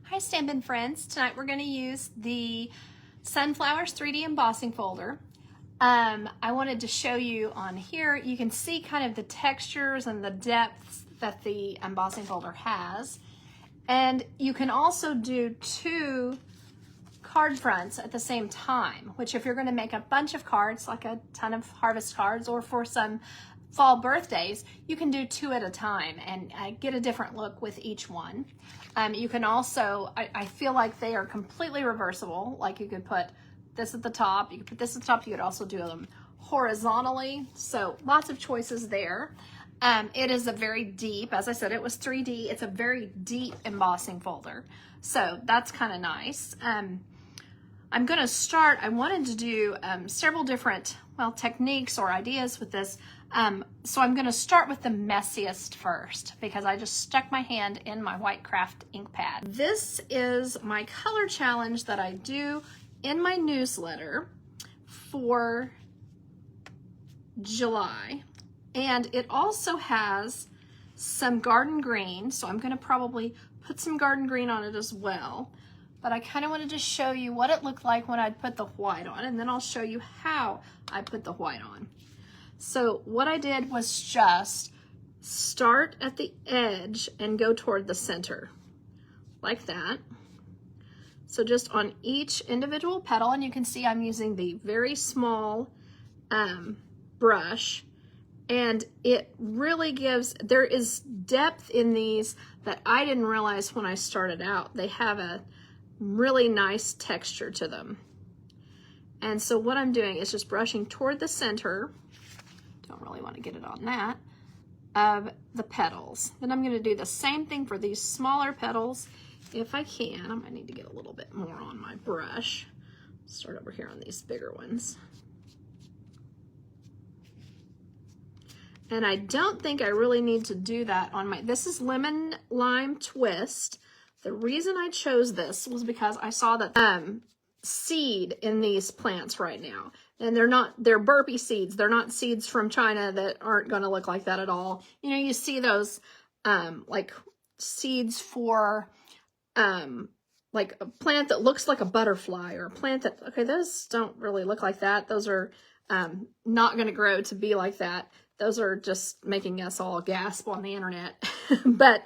Hi Stampin' friends, tonight we're going to use the Sunflowers 3D embossing folder. I wanted to show you on here, you can see kind of the textures and the depths that the embossing folder has. And you can also do two card fronts at the same time, which if you're going to make a bunch of cards, like a ton of harvest cards, or for some fall birthdays, you can do two at a time and get a different look with each one. You can also, I feel like they are completely reversible. Like you could put this at the top, you could put this at the top, you could also do them horizontally. So lots of choices there. It is a very deep, as I said, it was 3D. It's a very deep embossing folder. So that's kind of nice. I'm going to start, I wanted to do several different, techniques or ideas with this. So I'm going to start with the messiest first because I just stuck my hand in my white craft ink pad. This is my color challenge that I do in my newsletter for July. And it also has some garden green. So I'm going to probably put some garden green on it as well. But I kind of wanted to show you what it looked like when I'd put the white on, and then I'll show you how I put the white on. So what I did was just start at the edge and go toward the center, like that. So just on each individual petal, and you can see I'm using the very small brush, and it really gives, there is depth in these that I didn't realize when I started out. They have a really nice texture to them. And so what I'm doing is just brushing toward the center, don't really want to get it on that, of the petals. Then I'm going to do the same thing for these smaller petals if I can. I might need to get a little bit more on my brush. Start over here on these bigger ones. And I don't think I really need to do that on my, this is Lemon Lime Twist. The reason I chose this was because I saw that seed in these plants right now. And they're burpee seeds. They're not seeds from China that aren't going to look like that at all. You know, you see those like seeds for like a plant that looks like a butterfly, or a plant that, okay, those don't really look like that. Those are not going to grow to be like that. Those are just making us all gasp on the internet. But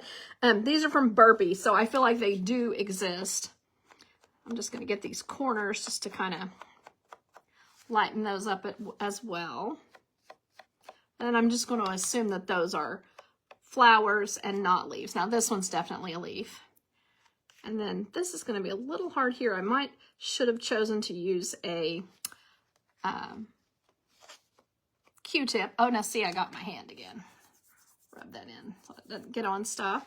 these are from burpee, so I feel like they do exist. I'm just going to get these corners just to kind of lighten those up as well. And I'm just going to assume that those are flowers and not leaves. Now this one's definitely a leaf. And then this is going to be a little hard here. I should have chosen to use a Q-tip. Oh, now see, I got my hand again. Rub that in so it doesn't get on stuff.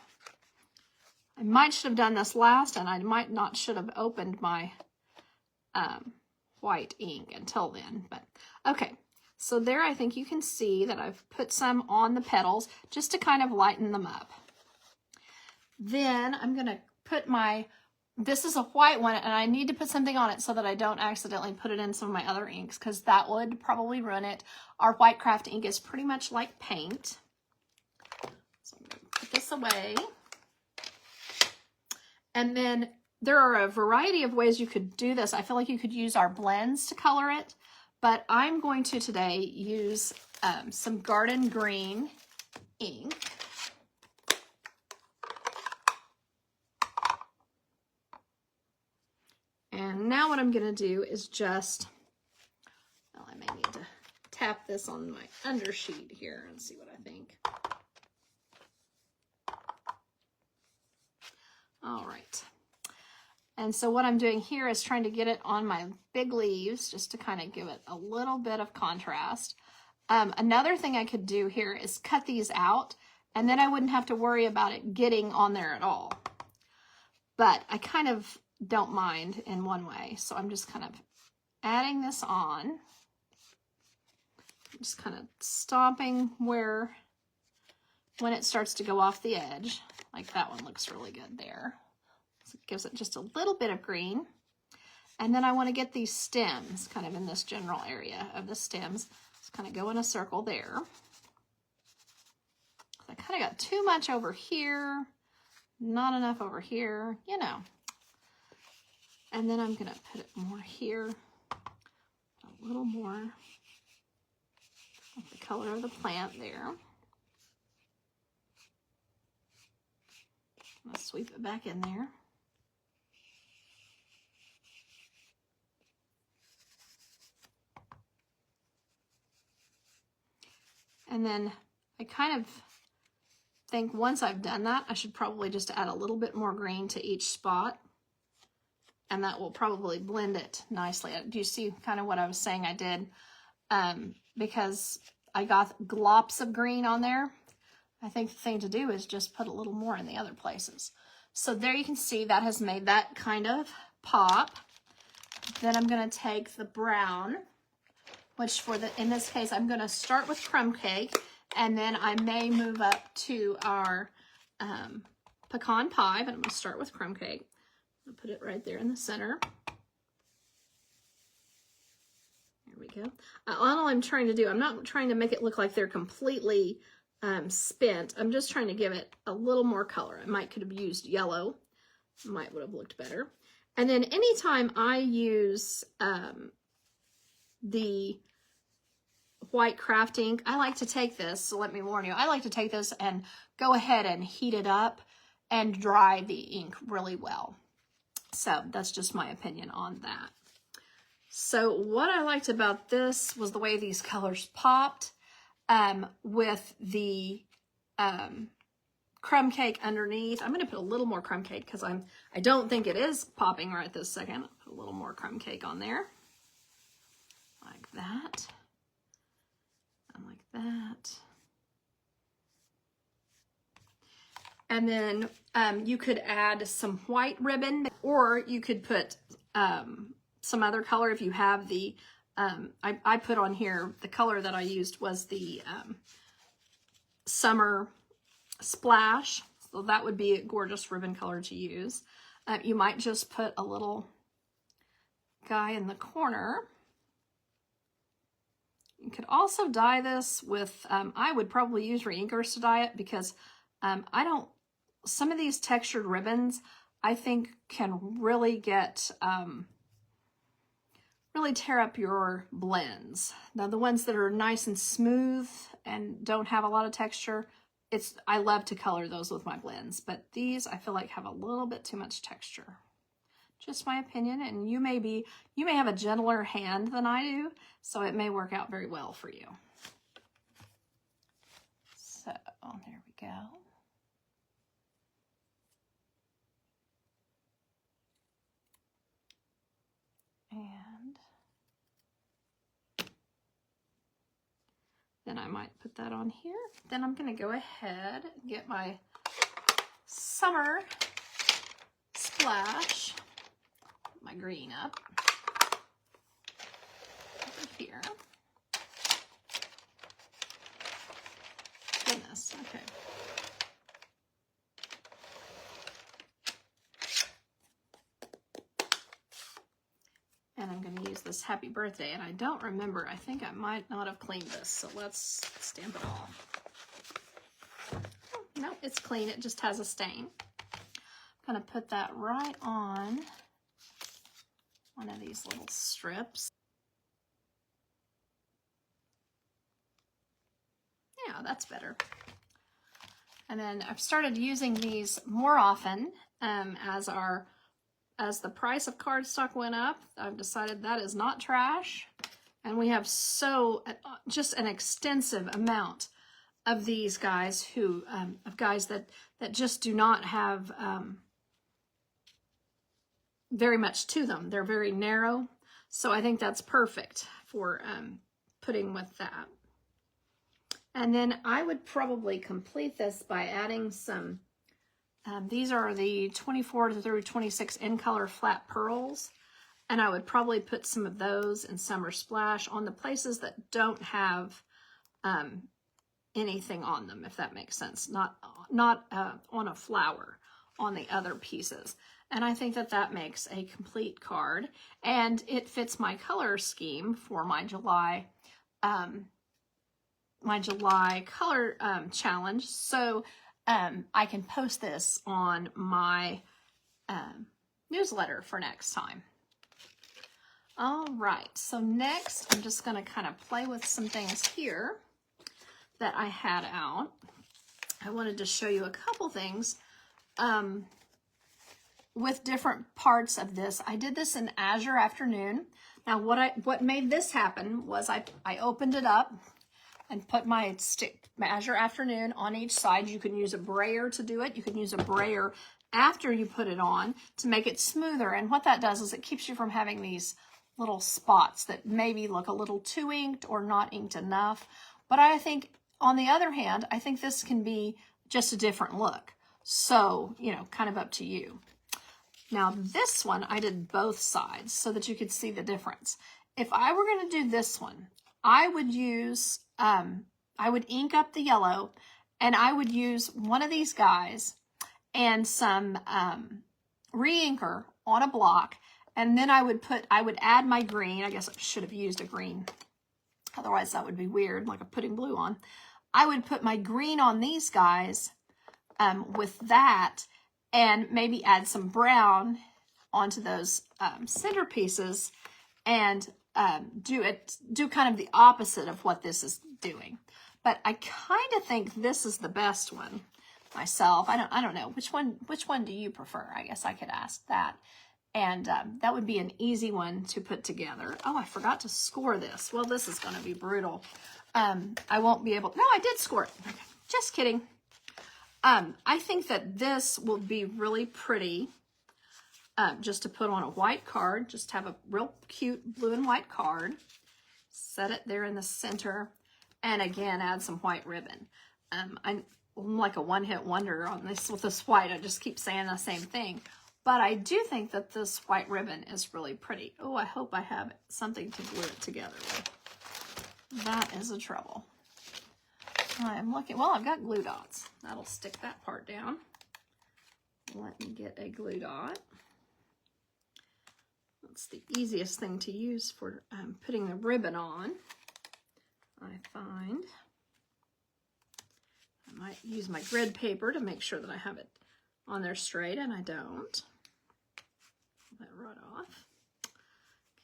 I should have done this last, and I might not should have opened my white ink until then. But okay, so there I think you can see that I've put some on the petals just to kind of lighten them up. Then I'm going to put this is a white one, and I need to put something on it so that I don't accidentally put it in some of my other inks, because that would probably ruin it. Our white craft ink is pretty much like paint. So I'm going to put this away. And then there are a variety of ways you could do this. I feel like you could use our blends to color it, but I'm going to today use some garden green ink. And now what I'm going to do is just, I may need to tap this on my undersheet here and see what I think. All right. And so what I'm doing here is trying to get it on my big leaves just to kind of give it a little bit of contrast. Another thing I could do here is cut these out, and then I wouldn't have to worry about it getting on there at all. But I kind of don't mind in one way. So I'm just kind of adding this on. I'm just kind of stomping when it starts to go off the edge. Like that one looks really good there. So it gives it just a little bit of green. And then I want to get these stems kind of in this general area of the stems. Just kind of go in a circle there. I kind of got too much over here, not enough over here, you know. And then I'm going to put it more here, a little more of the color of the plant there. I'm going to sweep it back in there. And then I kind of think once I've done that, I should probably just add a little bit more green to each spot. And that will probably blend it nicely. Do you see kind of what I was saying I did? Because I got glops of green on there. I think the thing to do is just put a little more in the other places. So there you can see that has made that kind of pop. Then I'm going to take the brown, which in this case, I'm going to start with crumb cake, and then I may move up to our pecan pie, but I'm going to start with crumb cake. I'll put it right there in the center. There we go. All I'm trying to do, I'm not trying to make it look like they're completely spent. I'm just trying to give it a little more color. I could have used yellow. Would have looked better. And then anytime I use the white craft ink, I like to take this, so let me warn you, I like to take this and go ahead and heat it up and dry the ink really well. So that's just my opinion on that. So what I liked about this was the way these colors popped with the crumb cake underneath. I'm going to put a little more crumb cake because I don't think it is popping right this second. I'll put a little more crumb cake on there. Like that. And like that. And then you could add some white ribbon, or you could put some other color if you have the, I put on here, the color that I used was the Summer Splash. So that would be a gorgeous ribbon color to use. You might just put a little guy in the corner. You could also dye this with, I would probably use reinkers to dye it because some of these textured ribbons, I think can really get, really tear up your blends. Now the ones that are nice and smooth and don't have a lot of texture, I love to color those with my blends, but these I feel like have a little bit too much texture. Just my opinion, and you may have a gentler hand than I do, so it may work out very well for you. So there we go. And then I might put that on here. Then I'm going to go ahead and get my Summer Splash, put my green up over here. Goodness, okay. And I'm going to use this Happy Birthday, and I don't remember. I think I might not have cleaned this, so let's stamp it off. Oh, no, it's clean. It just has a stain. I'm going to put that right on one of these little strips. Yeah, that's better. And then I've started using these more often as the price of cardstock went up. I've decided that is not trash. And we have just an extensive amount of these guys that just do not have very much to them. They're very narrow. So I think that's perfect for putting with that. And then I would probably complete this by adding some, these are the 24 through 26 in color flat pearls. And I would probably put some of those in Summer Splash on the places that don't have anything on them, if that makes sense. Not on a flower, on the other pieces. And I think that that makes a complete card. And it fits my color scheme for my July color challenge. So I can post this on my newsletter for next time. All right, so next I'm just going to kind of play with some things here that I had out. I wanted to show you a couple things with different parts of this. I did this in Azure Afternoon. Now what made this happen was I opened it up and put my Azure Afternoon on each side. You can use a brayer to do it. You can use a brayer after you put it on to make it smoother. And what that does is it keeps you from having these little spots that maybe look a little too inked or not inked enough. But I think, on the other hand, I think this can be just a different look. So, you know, kind of up to you. Now this one, I did both sides so that you could see the difference. If I were going to do this one, I would use, I would ink up the yellow, and I would use one of these guys and some re-inker on a block, and then I would add my green. I guess I should have used a green. Otherwise that would be weird, like I'm putting blue on. I would put my green on these guys with that, and maybe add some brown onto those centerpieces, and do kind of the opposite of what this is doing. But I kind of think this is the best one myself. I don't know. Which one do you prefer? I guess I could ask that. And that would be an easy one to put together. Oh, I forgot to score this. Well, this is going to be brutal. I won't be able... No, I did score it. Okay. Just kidding. I think that this will be really pretty just to put on a white card. Just have a real cute blue and white card. Set it there in the center. And again, add some white ribbon. I'm like a one-hit wonder on this with this white. I just keep saying the same thing. But I do think that this white ribbon is really pretty. Oh, I hope I have something to glue it together with. That is a trouble. I'm looking, well, I've got glue dots. That'll stick that part down. Let me get a glue dot. That's the easiest thing to use for putting the ribbon on, I find. I might use my grid paper to make sure that I have it on there straight, and I don't. Pull that right off.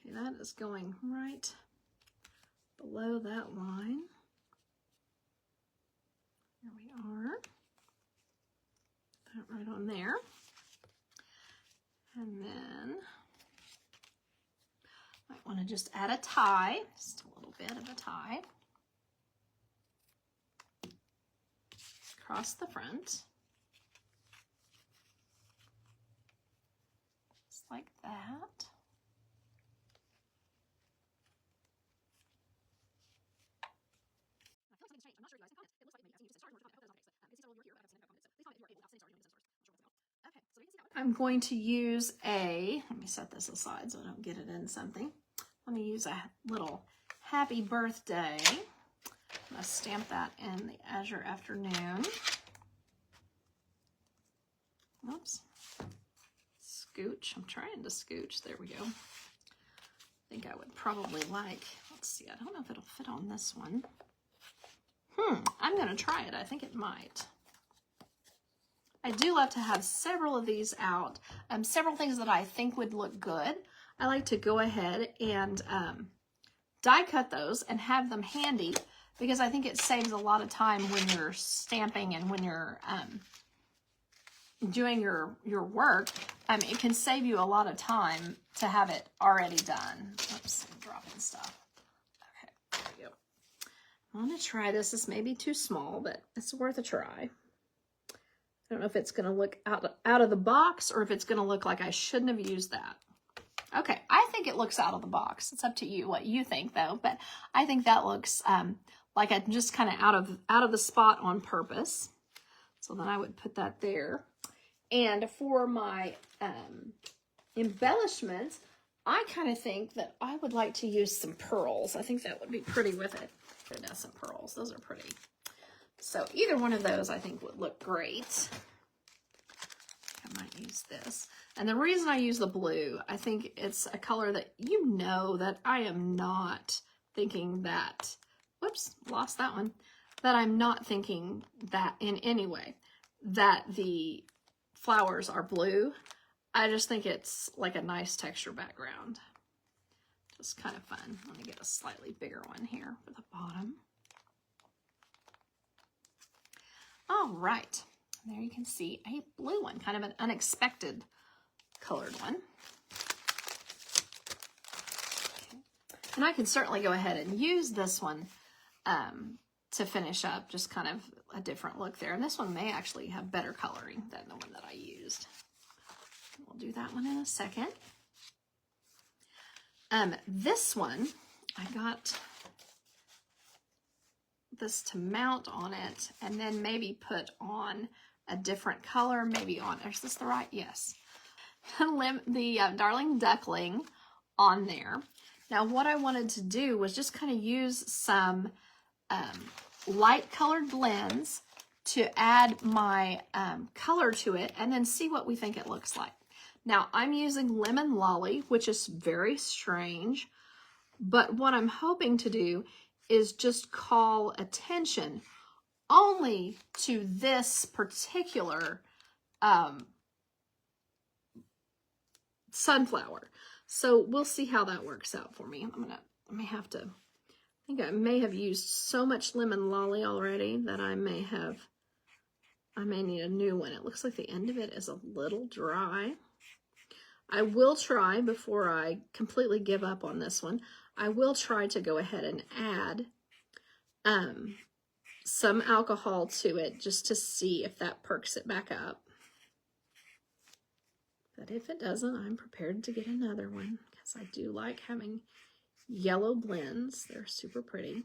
Okay, that is going right below that line. There we are. That right on there. And then might want to just add a tie, just a little bit of a tie across the front. Just like that. I'm going to use let me set this aside so I don't get it in something. Let me use a little happy birthday. I'm going to stamp that in the Azure Afternoon. Oops. Scooch. I'm trying to scooch. There we go. I think I would probably like, let's see, I don't know if it'll fit on this one. I'm going to try it. I think it might. I do love to have several of these out, several things that I think would look good. I like to go ahead and die cut those and have them handy, because I think it saves a lot of time when you're stamping and when you're doing your work. It can save you a lot of time to have it already done. Oops, I'm dropping stuff. Okay, there we go. I'm going to try this. This may be too small, but it's worth a try. I don't know if it's going to look out of the box or if it's going to look like I shouldn't have used that. Okay, I think it looks out of the box. It's up to you what you think, though. But I think that looks like I'm just kind of out of the spot on purpose. So then I would put that there. And for my embellishments, I kind of think that I would like to use some pearls. I think that would be pretty with it. Iridescent pearls. Those are pretty. So either one of those I think would look great. I might use this. And the reason I use the blue, I think it's a color that you know that I am not thinking that, whoops, lost that one, that I'm not thinking that in any way, that the flowers are blue. I just think it's like a nice texture background. Just kind of fun. Let me get a slightly bigger one here for the bottom. All right, there you can see a blue one, kind of an unexpected colored one. Okay. And I can certainly go ahead and use this one to finish up, just kind of a different look there. And this one may actually have better coloring than the one that I used. We'll do that one in a second. This one, I got this to mount on it and then maybe put on a different color, maybe on, is this the right? Yes. The Darling Duckling on there. Now what I wanted to do was just kind of use some light colored blends to add my color to it and then see what we think it looks like. Now I'm using Lemon Lolly, which is very strange, but what I'm hoping to do is just call attention only to this particular sunflower. So we'll see how that works out for me. I think I may have used so much Lemon Lolly already that I may need a new one. It looks like the end of it is a little dry. I will try, before I completely give up on this one, I will try to go ahead and add some alcohol to it just to see if that perks it back up. But if it doesn't, I'm prepared to get another one because I do like having yellow blends. They're super pretty.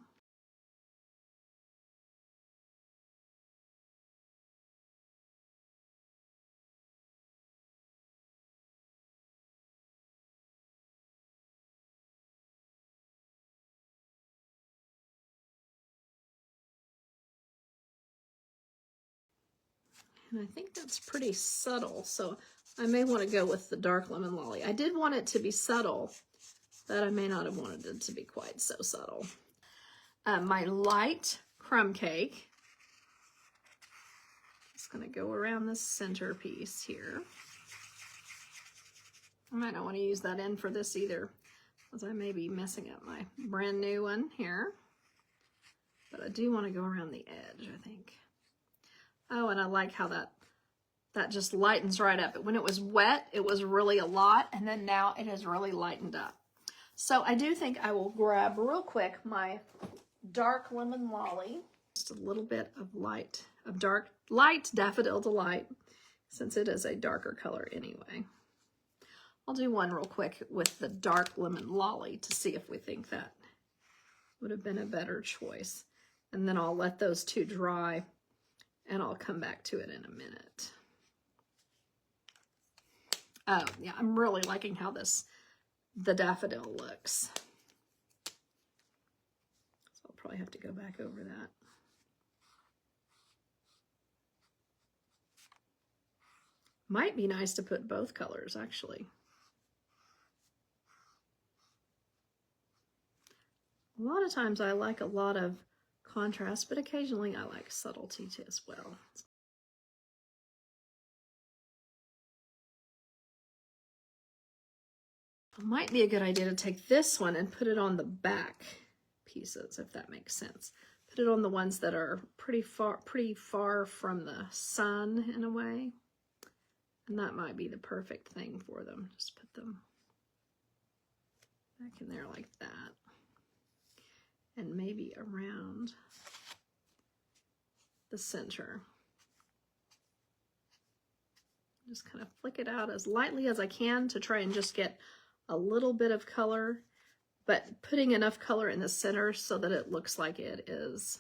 And I think that's pretty subtle, so I may want to go with the dark Lemon Lolly. I did want it to be subtle, but I may not have wanted it to be quite so subtle. My light crumb cake. Just going to go around the center piece here. I might not want to use that end for this either, because I may be messing up my brand new one here. But I do want to go around the edge, I think. Oh, and I like how that just lightens right up. When it was wet, it was really a lot, and then now it has really lightened up. So I do think I will grab real quick my dark Lemon Lolly. Just a little bit of light Daffodil Delight, since it is a darker color anyway. I'll do one real quick with the dark Lemon Lolly to see if we think that would have been a better choice. And then I'll let those two dry and I'll come back to it in a minute. Oh, yeah, I'm really liking how the daffodil looks. So I'll probably have to go back over that. Might be nice to put both colors, actually. A lot of times I like a lot of contrast, but occasionally I like subtlety too as well. It might be a good idea to take this one and put it on the back pieces, if that makes sense. Put it on the ones that are pretty far from the sun in a way. And that might be the perfect thing for them. Just put them back in there like that. And maybe around the center. Just kind of flick it out as lightly as I can to try and just get a little bit of color, but putting enough color in the center so that it looks like it is,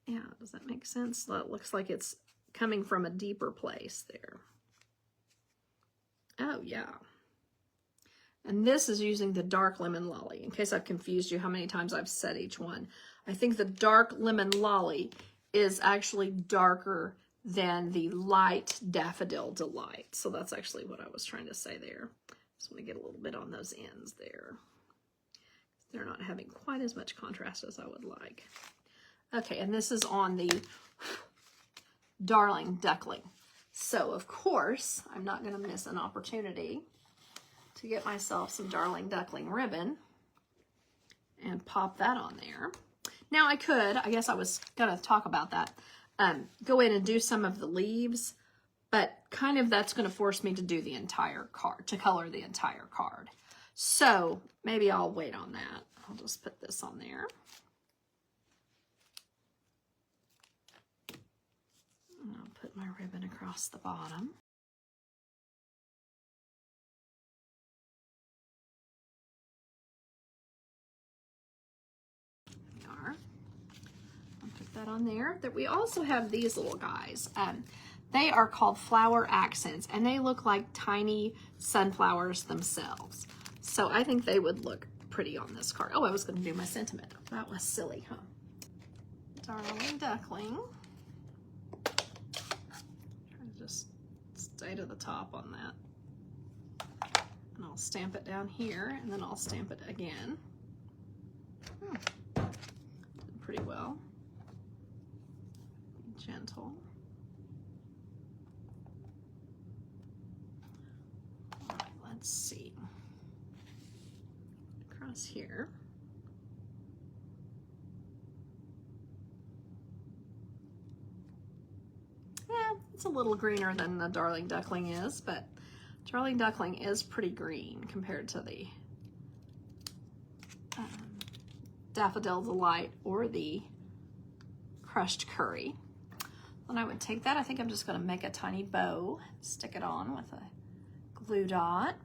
yeah, does that make sense? That looks like it's coming from a deeper place there. Oh, yeah. And this is using the dark Lemon Lolly, in case I've confused you how many times I've said each one. I think the dark Lemon Lolly is actually darker than the light Daffodil Delight. So that's actually what I was trying to say there. Just want to get a little bit on those ends there. They're not having quite as much contrast as I would like. Okay, and this is on the Darling Duckling. So of course, I'm not gonna miss an opportunity to get myself some Darling Duckling ribbon and pop that on there. Now I could, I guess I was gonna talk about that, go in and do some of the leaves, but kind of that's gonna force me to do the entire card, to color the entire card. So maybe I'll wait on that. I'll just put this on there. And I'll put my ribbon across the bottom. I'll put that on there. That we also have these little guys. They are called flower accents, and they look like tiny sunflowers themselves. So I think they would look pretty on this card. Oh, I was going to do my sentiment. That was silly, huh? Darling Duckling. Try to just stay to the top on that. And I'll stamp it down here, and then I'll stamp it again. Pretty well. Be gentle. All right, let's see. Across here. Yeah, it's a little greener than the Darling Duckling is, but Darling Duckling is pretty green compared to the Daffodil Delight or the Crushed Curry. Then I would take that. I think I'm just going to make a tiny bow, stick it on with a glue dot.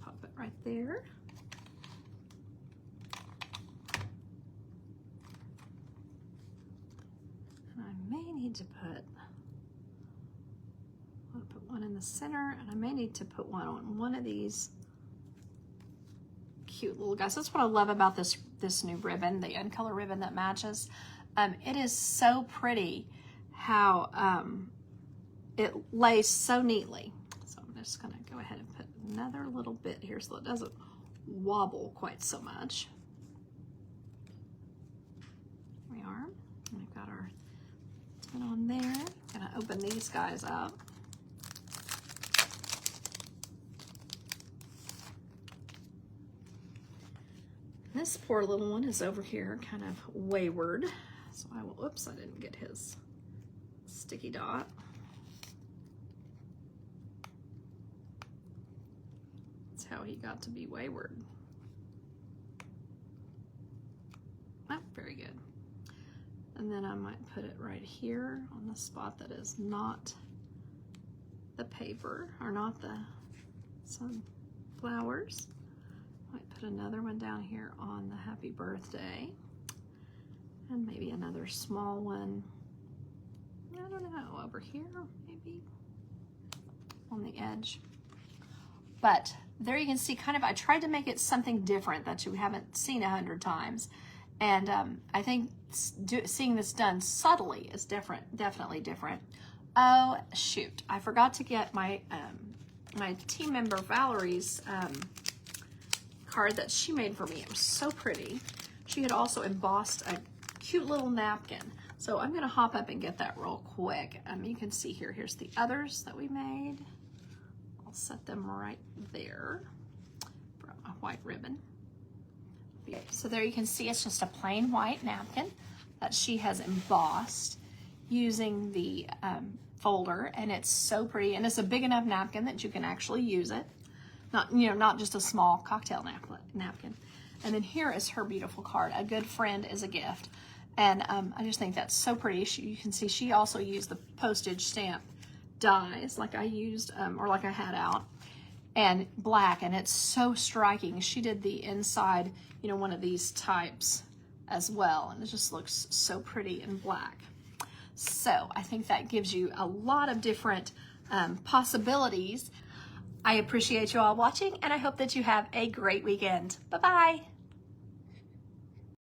Pop it right there. To put, I'll put one in the center, and I may need to put one on one of these cute little guys. That's what I love about this new ribbon, the end color ribbon that matches. It is so pretty how it lays so neatly. So I'm just gonna go ahead and put another little bit here so it doesn't wobble quite so much. Here we are. We've got our on there. I'm gonna open these guys up. This poor little one is over here kind of wayward. So I will, oops, I didn't get his sticky dot. That's how he got to be wayward. Oh, very good. And then I might put it right here on the spot that is not the paper, or not the sunflowers. Might put another one down here on the happy birthday. And maybe another small one, I don't know, over here, maybe on the edge. But there you can see kind of, I tried to make it something different that you haven't seen 100 times. And I think seeing this done subtly is different, definitely different. Oh, shoot. I forgot to get my my team member Valerie's card that she made for me. It was so pretty. She had also embossed a cute little napkin. So I'm going to hop up and get that real quick. You can see here, here's the others that we made. I'll set them right there. Brought my white ribbon. So there you can see it's just a plain white napkin that she has embossed using the folder, and it's so pretty, and it's a big enough napkin that you can actually use it. Not just a small cocktail napkin. And then here is her beautiful card, A Good Friend is a Gift. And I just think that's so pretty. You can see she also used the postage stamp dies like I used, or like I had out, and black, and it's so striking. She did the inside, one of these types as well, and it just looks so pretty in black. So I think that gives you a lot of different possibilities. I appreciate you all watching, and I hope that you have a great weekend. Bye-bye.